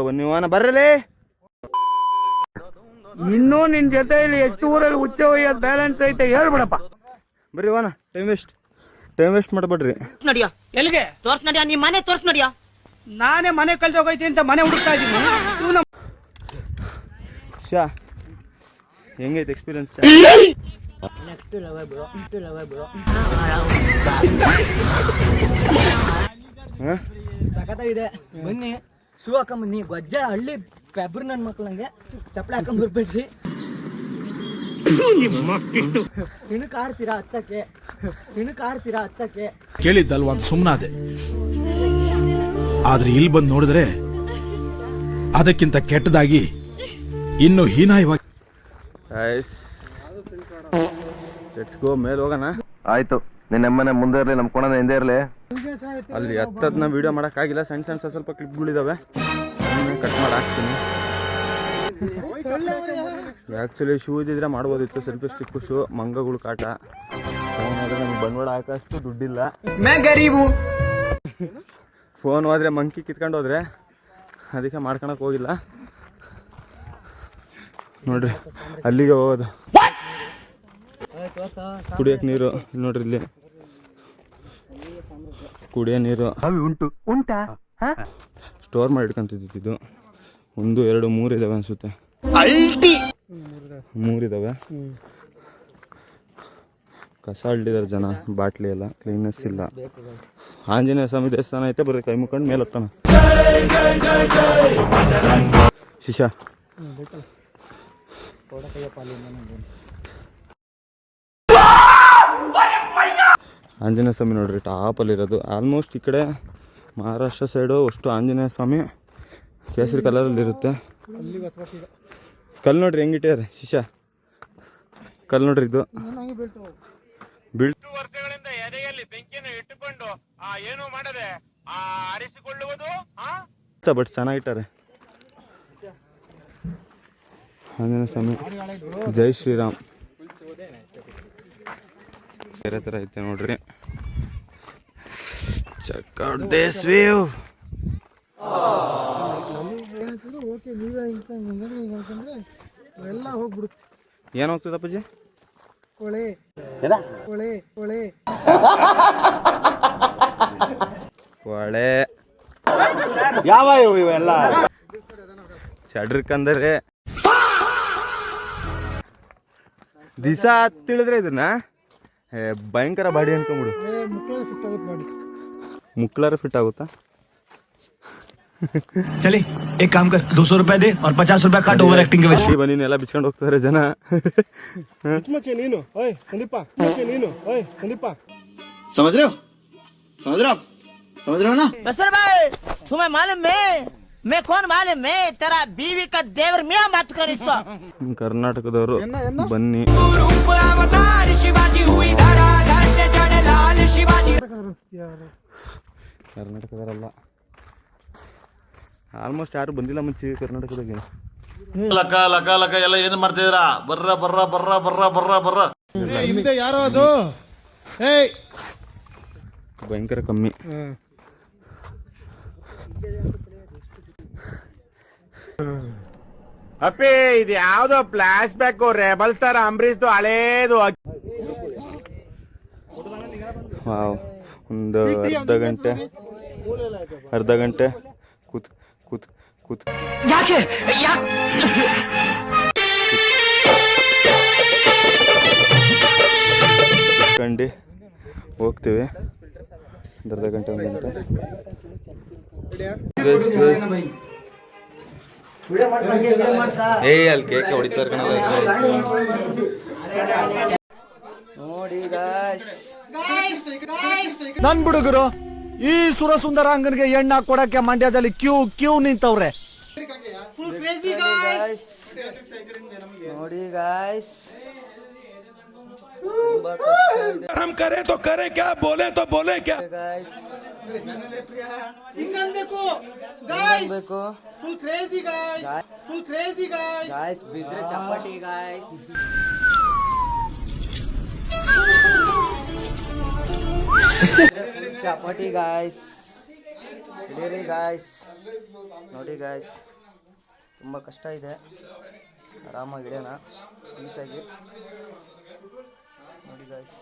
ಬನ್ನಿ ಬರ್ರಲೇ. ಇನ್ನೂ ನಿನ್ ಜೊತೆಯಲ್ಲಿ ಎಷ್ಟು ಊರಲ್ಲಿ ಹುಚ್ಚ ಒಯ್ಯೋದು ಬ್ಯಾಲೆನ್ಸ್ ಐತೆ ಹೇಳ್ಬಿಡಪ್ಪ. ಬರ್ರಿ ವಾನ, ಟೈಮ್ ವೇಸ್ಟ್ ಮಾಡಬೇಡ್ರಿ. ನಡಿಯ ಎಲ್ಲಿಗೆ ತೋರ್ಸ್ ನಡಿಯ, ನೀ ಮನೆ ತೋರ್ಸ್ ನಡಿಯ. ನಾನೇ ಮನೆ ಕಳ್ದೋಗೈತಿ ಅಂತ ಮನೆ ಹುಡುಕ್ತಾ ಇದ್ದೀನಿ. ಶಾ ಹೆಂಗೈತೆ ಎಕ್ಸ್ಪೀರಿಯನ್ಸ್? Next level bro. ಸಖತ್ತಾಗಿದೆ. ಬನ್ನಿ ಶೂ ಹಾಕೊಂಬನ್ನಿ. ಗೊಜ್ಜ ಹಳ್ಳಿ ಪೆಬ್ರು ನನ್ನ ಮಕ್ಳಂಗೆ ಚಪ್ಪಳೆ ಹಾಕೊಂಬರ್ಬೇಡ್ರಿ. ತಿಣಕಾಡ್ತೀರಾ ಹತ್ತಕ್ಕೆ ಕೇಳಿದ್ದಲ್ವ ಅಂತ ಸುಮ್ಮನಾದೆ. ಆದ್ರೆ ಇಲ್ಲಿ ಬಂದು ನೋಡಿದ್ರೆ ಅದಕ್ಕಿಂತ ಕೆಟ್ಟದಾಗಿ ಇನ್ನು ಹೀನಾಯವಾಗಿ. ಲೆಟ್ಸ್ ಗೋ, ಮೇಲೆ ಹೋಗೋಣ. ಆಯ್ತು, ನಿನ್ನಮ್ಮನೆ ಮುಂದೆ ಇರಲಿ, ನಮ್ಮ ಕೋಣನ ಹಿಂದೆ ಇರಲಿ. ಅಲ್ಲಿ ಹತ್ತದನ್ನ ವಿಡಿಯೋ ಮಾಡೋಕ್ಕಾಗಿಲ್ಲ, ಸಣ್ಣ ಸ್ವಲ್ಪ ಕ್ಲಿಪ್ಗಳಿದಾವೆ, ಕಟ್ ಮಾಡಿ ಹಾಕ್ತೀನಿ. ಆ್ಯಕ್ಚುಲಿ ಶೂ ಇದ್ದಿದ್ರೆ ಮಾಡ್ಬೋದಿತ್ತು, ಸೆಲ್ಫಿ ಸ್ಟಿಕ್ ಶೂ. ಮಂಗಗಳು ಕಾಟ. ಫೋನ್ ಹೋದ್ರೆ ನಮ್ಗೆ ಬಂಡವಾಳ ಹಾಕೋಷ್ಟು ದುಡ್ಡಿಲ್ಲ. ಫೋನ್ ಹೋದ್ರೆ ಮಂಕಿ ಕಿತ್ಕೊಂಡು ಹೋದ್ರೆ ಅದಕ್ಕೆ ಮಾಡ್ಕೊಳಕ್ಕೆ ಹೋಗಿಲ್ಲ. ನೋಡ್ರಿ ಅಲ್ಲಿಗೆ ಹೋಗೋದು. ಕುಡಿಯೋಕೆ ನೀರು ನೋಡ್ರಿ, ಇಲ್ಲಿ ಕುಡಿಯೋ ನೀರು ಉಂಟಾ ಸ್ಟೋರ್ ಮಾಡಿ ಇಟ್ಕೊಂತಿದ್ದು. 1, 2, 3 ಇದಾವೆ ಅನ್ಸುತ್ತೆ. 3 ಇದಾವೆ. ಕಸ ಅಳ್ಳಿದಾರೆ ಜನ, ಬಾಟ್ಲಿ ಎಲ್ಲ ಕ್ಲೀನ್ನೆಸ್ ಇಲ್ಲ. ಆಂಜನೇಯ ಸ್ವಾಮಿ ದೇವಸ್ಥಾನ ಐತೆ, ಬರ್ರಿ ಕೈ ಮುಕ್ಕೊಂಡು ಮೇಲೆ ಹತ್ತಾನ. ಶಿಶಾ ಆಂಜನೇಯ ಸ್ವಾಮಿ ನೋಡ್ರಿ ಟಾಪಲ್ಲಿರೋದು. ಆಲ್ಮೋಸ್ಟ್ ಈ ಕಡೆ ಮಹಾರಾಷ್ಟ್ರ ಸೈಡು ಅಷ್ಟು ಆಂಜನೇಯ ಸ್ವಾಮಿ ಕೇಸರಿ ಕಲರಲ್ಲಿರುತ್ತೆ. ಕಲ್ಲು ನೋಡ್ರಿ ಹೆಂಗಿಟ್ಟಾರೆ ಶಿಶಾ, ಕಲ್ಲು ನೋಡ್ರಿ. ಇದು ವರ್ಷಗಳಿಂದ ಎದೆಯಲ್ಲಿ ಬೆಂಕಿಯನ್ನು ಇಟ್ಟುಕೊಂಡು ಏನು ಮಾಡದೆ ಆರಿಸಿಕೊಳ್ಳುವುದು. ಬಟ್ ಚೆನ್ನಾಗಿಟ್ಟಾರೆ ಆಂಜನೇಯ ಸ್ವಾಮಿ. ಜೈ ಶ್ರೀರಾಮ್. ಬೇರೆ ಥರ ಐತೆ ನೋಡ್ರಿ. Check out this view. ಏನು ಹೋಗ್ತದ ಅಪ್ಪಾಜಿ? ಒಳ್ಳೆ ಯಾವ ಇವೆಲ್ಲ ಚಡ್ರಕ್ಕಂದರೆ ದಿಸ ತಿಳಿದ್ರೆ ಇದನ್ನ ಭಯಂಕರ ಬಾಡಿ ಅನ್ಕೊಂಬಿಡು. ಮುಕ್ಳಾರ ಫಿಟ್ ಆಗುತ್ತಾ? ಚಲಿ ಏಕ್ ಕಾಮ್ ಕರ್, 200 ರೂಪಾಯಿ ದೇ और 50 ರೂಪಾಯಿ ಕಾಟ್ ಓವರ್ ಆಕ್ಟಿಂಗ್ ಗೆ. ಬನ್ನಿ ಎಲ್ಲ ಬಿಚ್ಕೊಂಡು ಹೋಗ್ತಾರೆ ಜನ. ನೀನು समझ रहे हो ना? बसर भाई तुम्हें मालूम है मैं कौन मालूम है? तेरा बीवी का देवर मियां बात कर इसको. ಕರ್ನಾಟಕದವರು ಬನ್ನಿ. ಕರ್ನಾಟಕದವರಲ್ಲ, ಆಲ್ಮೋಸ್ಟ್ ಯಾರು ಬಂದಿಲ್ಲ ಮುಂಚೆ ಕರ್ನಾಟಕದಾಗೆ. ಲಕ ಲಕ ಲಕ ಎಲ್ಲ ಏನು ಮಾಡ್ತಿದ್ದೀರಾ? ಬರ್ರ ಹಿಂದೆ ಯಾರೋ ಅದು ಭಯಂಕರ ಕಮ್ಮಿ. ಅಪ್ಪಿ ಇದು ಯಾವ್ದೋ ಫ್ಲಾಶ್ ಬ್ಯಾಕ್ ರೆಬಲ್ ಸ್ಟಾರ್ ಅಂಬರೀಶ್ದು ಹಳೇದು. ವಾವ್, ಒಂದು ಅರ್ಧ ಗಂಟೆ ಕೂತ್ ಕಂಡು ಹೋಗ್ತೀವಿ. ಅರ್ಧ ಗಂಟೆ 1 ಗಂಟೆ. ಅಲ್ಲಿ ಕೇಕ್ ಹೊಡಿತಾರೆ ಕಣಲ್ಲ. ನೋಡಿ ನನ್ ಹುಡುಗರು ಈ ಸುರಸುಂದರಾಂಗನ್ಗೆ ಎಣ್ಣೆ ಕೊಡಕ್ಕೆ ಮಂಡ್ಯದಲ್ಲಿ ಕ್ಯೂ ನಿಂತವ್ರೆ. ನೋಡಿ ಗಾಯ್ಸ್, हम करे तो करे क्या, बोले तो बोले क्या. ಫುಲ್ ಕ್ರೇಜಿ ಗಾಯ್ಸ್, ಬಿದ್ರೆ ಚಪಾಟಿ ಗಾಯ್ಸ್. ಚಪಾಟಿ ಗಾಯ್ಸ್. ಇಡೀರಿ ಗಾಯ್ಸ್, ನೋಡಿ ಗಾಯ್ಸ್, ತುಂಬ ಕಷ್ಟ ಇದೆ. ಆರಾಮಾಗಿ ಇಳಿಯೋಣ ಪೀಸಾಗಿ. ನೋಡಿ ಗಾಯ್ಸ್.